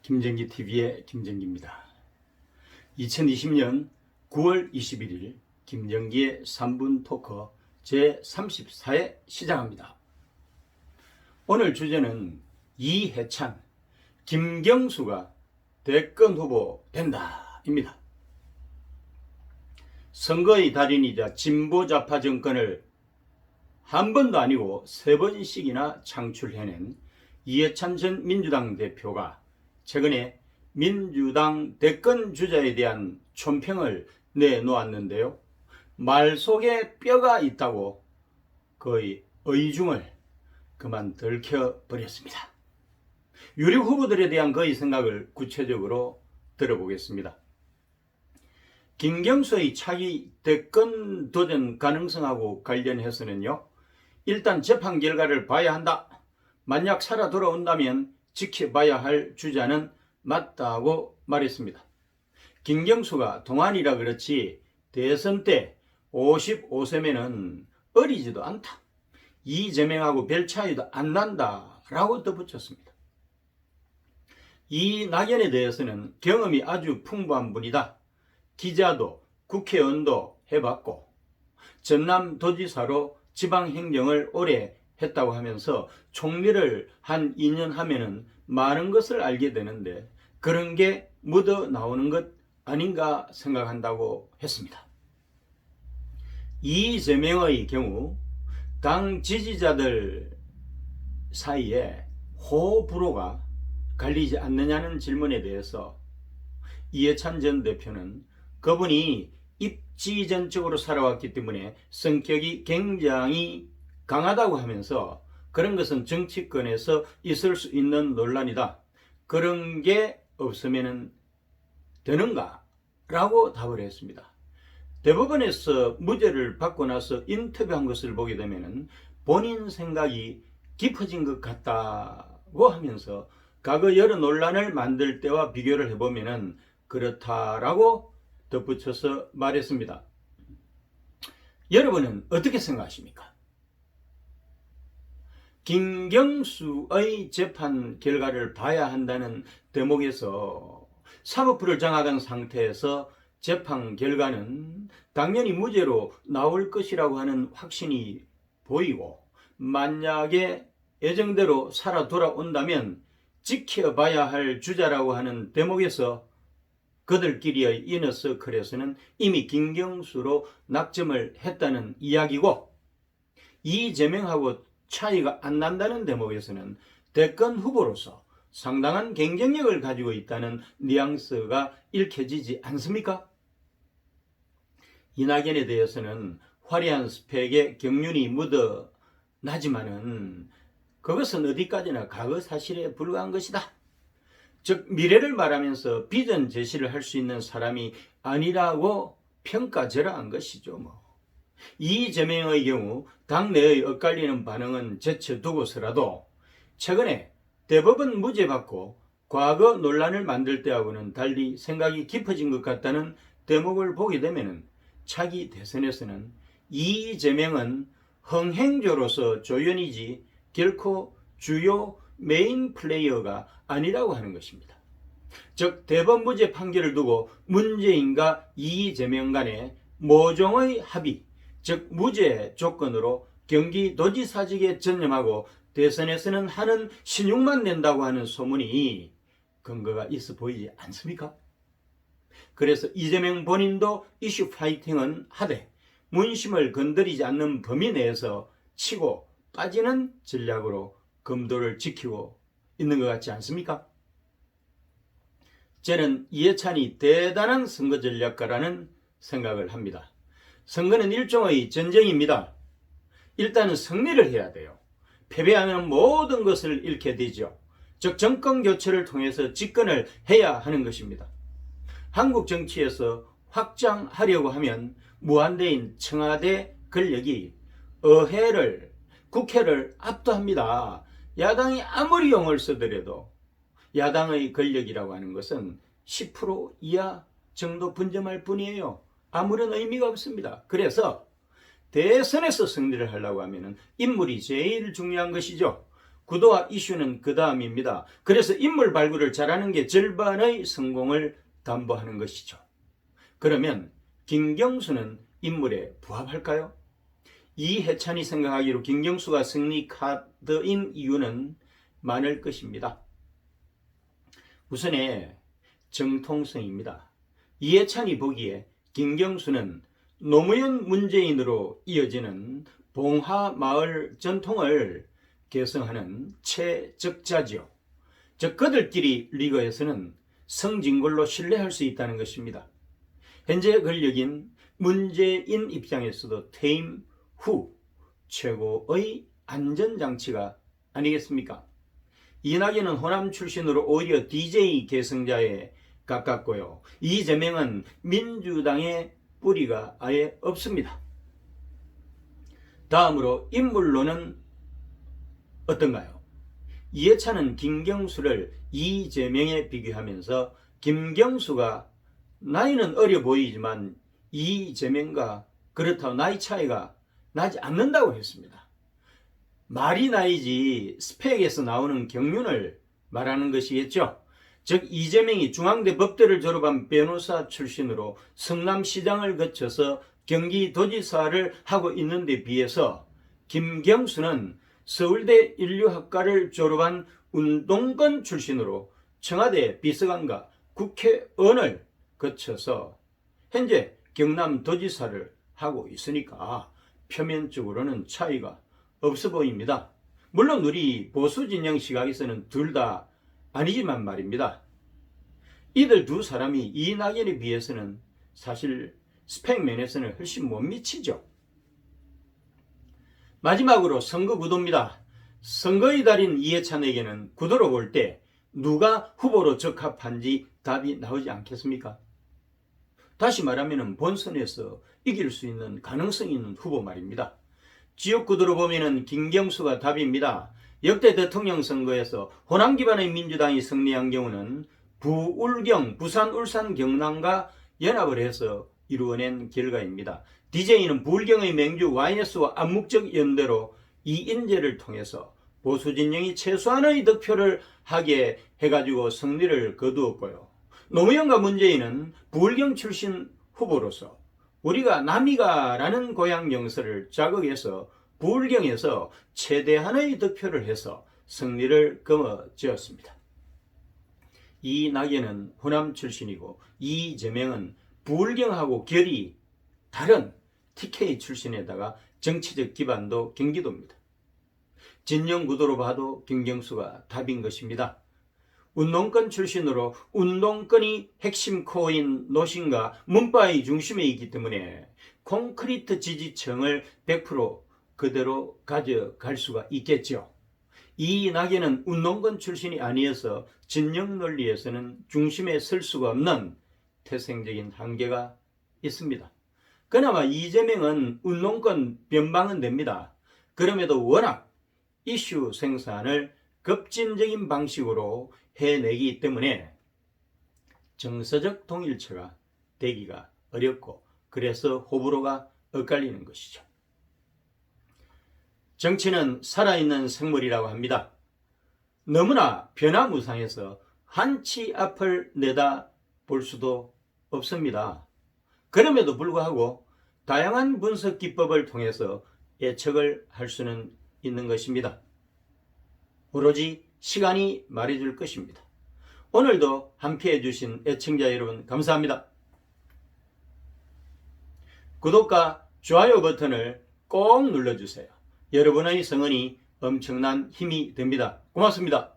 김정기 TV의 김정기입니다. 2020년 9월 21일 김정기의 3분 토크 제34회 시작합니다. 오늘 주제는 이해찬, 김경수가 대권 후보 된다입니다. 선거의 달인이자 진보좌파 정권을 한 번도 아니고 3번씩이나 창출해낸 이해찬 전 민주당 대표가 최근에 민주당 대권 주자에 대한 촌평을 내놓았는데요. 말 속에 뼈가 있다고 거의 의중을 그만 들켜버렸습니다. 유력 후보들에 대한 그의 생각을 구체적으로 들어보겠습니다. 김경수의 차기 대권 도전 가능성하고 관련해서는요. 일단 재판 결과를 봐야 한다. 만약 살아 돌아온다면 지켜봐야 할 주자는 맞다고 말했습니다. 김경수가 동안이라 그렇지 대선 때 55세면은 어리지도 않다. 이재명하고 별 차이도 안 난다라고 덧붙였습니다. 이 낙연에 대해서는 경험이 아주 풍부한 분이다. 기자도 국회의원도 해봤고 전남도지사로 지방행정을 오래 했다고 하면서 총리를 한 2년 하면은 많은 것을 알게 되는데 그런 게 묻어 나오는 것 아닌가 생각한다고 했습니다. 이재명의 경우 당 지지자들 사이에 호불호가 갈리지 않느냐는 질문에 대해서 이해찬 전 대표는 그분이 입지전적으로 살아왔기 때문에 성격이 굉장히 강하다고 하면서 그런 것은 정치권에서 있을 수 있는 논란이다. 그런 게 없으면 되는가? 라고 답을 했습니다. 대법원에서 무죄를 받고 나서 인터뷰한 것을 보게 되면 본인 생각이 깊어진 것 같다고 하면서 과거 여러 논란을 만들 때와 비교를 해보면 그렇다라고 덧붙여서 말했습니다. 여러분은 어떻게 생각하십니까? 김경수의 재판 결과를 봐야 한다는 대목에서 사법부를 장악한 상태에서 재판 결과는 당연히 무죄로 나올 것이라고 하는 확신이 보이고 만약에 예정대로 살아 돌아온다면 지켜봐야 할 주자라고 하는 대목에서 그들끼리의 이너서클에서는 이미 김경수로 낙점을 했다는 이야기고 이재명하고 차이가 안 난다는 대목에서는 대권 후보로서 상당한 경쟁력을 가지고 있다는 뉘앙스가 읽혀지지 않습니까? 이낙연에 대해서는 화려한 스펙에 경륜이 묻어나지만은 그것은 어디까지나 과거 사실에 불과한 것이다. 즉 미래를 말하면서 비전 제시를 할 수 있는 사람이 아니라고 평가절하한 것이죠. 이재명의 경우 당내의 엇갈리는 반응은 제쳐두고서라도 최근에 대법원 무죄 받고 과거 논란을 만들 때하고는 달리 생각이 깊어진 것 같다는 대목을 보게 되면 차기 대선에서는 이재명은 흥행조로서 조연이지 결코 주요 메인 플레이어가 아니라고 하는 것입니다. 즉 대법원 무죄 판결을 두고 문재인과 이재명 간의 모종의 합의, 즉 무죄 조건으로 경기도지사직에 전념하고 대선에서는 하는 신용만 낸다고 하는 소문이 근거가 있어 보이지 않습니까? 그래서 이재명 본인도 이슈 파이팅은 하되 문심을 건드리지 않는 범위 내에서 치고 빠지는 전략으로 검도를 지키고 있는 것 같지 않습니까? 저는 이해찬이 대단한 선거 전략가라는 생각을 합니다. 선거는 일종의 전쟁입니다. 일단은 승리를 해야 돼요. 패배하면 모든 것을 잃게 되죠. 즉 정권 교체를 통해서 집권을 해야 하는 것입니다. 한국 정치에서 확장하려고 하면 무한대인 청와대 권력이 의회를, 국회를 압도합니다. 야당이 아무리 용을 쓰더라도 야당의 권력이라고 하는 것은 10% 이하 정도 분점할 뿐이에요. 아무런 의미가 없습니다. 그래서 대선에서 승리를 하려고 하면 인물이 제일 중요한 것이죠. 구도와 이슈는 그 다음입니다. 그래서 인물 발굴을 잘하는 게 절반의 성공을 담보하는 것이죠. 그러면 김경수는 인물에 부합할까요? 이해찬이 생각하기로 김경수가 승리 카드인 이유는 많을 것입니다. 우선에 정통성입니다. 이해찬이 보기에 김경수는 노무현 문재인으로 이어지는 봉화마을 전통을 계승하는 최적자지요. 즉 그들끼리 리그에서는 성진골로 신뢰할 수 있다는 것입니다. 현재 권력인 문재인 입장에서도 퇴임 후 최고의 안전장치가 아니겠습니까? 이낙연은 호남 출신으로 오히려 DJ 계승자에 가깝고요. 이재명은 민주당의 뿌리가 아예 없습니다. 다음으로 인물로는 어떤가요? 이해찬은 김경수를 이재명에 비교하면서 김경수가 나이는 어려 보이지만 이재명과 그렇다고 나이 차이가 나지 않는다고 했습니다. 말이 나이지 스펙에서 나오는 경륜을 말하는 것이겠죠. 즉 이재명이 중앙대 법대를 졸업한 변호사 출신으로 성남시장을 거쳐서 경기도지사를 하고 있는데 비해서 김경수는 서울대 인류학과를 졸업한 운동권 출신으로 청와대 비서관과 국회의원을 거쳐서 현재 경남도지사를 하고 있으니까 표면적으로는 차이가 없어 보입니다. 물론 우리 보수진영 시각에서는 둘 다 아니지만 말입니다. 이들 두 사람이 이낙연에 비해서는 사실 스펙 면에서는 훨씬 못 미치죠. 마지막으로 선거 구도입니다. 선거의 달인 이해찬에게는 구도로 볼 때 누가 후보로 적합한지 답이 나오지 않겠습니까? 다시 말하면 본선에서 이길 수 있는 가능성이 있는 후보 말입니다. 지역구도로 보면 김경수가 답입니다. 역대 대통령 선거에서 호남 기반의 민주당이 승리한 경우는 부울경, 부산, 울산, 경남과 연합을 해서 이루어낸 결과입니다. DJ는 부울경의 맹주 YS와 암묵적 연대로 이인재를 통해서 보수진영이 최소한의 득표를 하게 해가지고 승리를 거두었고요. 노무현과 문재인은 부울경 출신 후보로서 우리가 남이가라는 고향 영서를 자극해서 부울경에서 최대한의 득표를 해서 승리를 거머쥐었습니다. 이낙연은 호남 출신이고 이재명은 부울경하고 결이 다른 TK 출신에다가 정치적 기반도 경기도입니다. 진영 구도로 봐도 김경수가 답인 것입니다. 운동권 출신으로 운동권이 핵심 코어인 노신과 문바의 중심에 있기 때문에 콘크리트 지지층을 100% 그대로 가져갈 수가 있겠죠. 이낙연은 운동권 출신이 아니어서 진영 논리에서는 중심에 설 수가 없는 태생적인 한계가 있습니다. 그나마 이재명은 운동권 변방은 됩니다. 그럼에도 워낙 이슈 생산을 급진적인 방식으로 해내기 때문에 정서적 통일체가 되기가 어렵고 그래서 호불호가 엇갈리는 것이죠. 정치는 살아있는 생물이라고 합니다. 너무나 변화무쌍해서 한치 앞을 내다볼 수도 없습니다. 그럼에도 불구하고 다양한 분석 기법을 통해서 예측을 할 수는 있는 것입니다. 오로지 시간이 말해줄 것입니다. 오늘도 함께해 주신 애청자 여러분 감사합니다. 구독과 좋아요 버튼을 꼭 눌러주세요. 여러분의 성원이 엄청난 힘이 됩니다. 고맙습니다.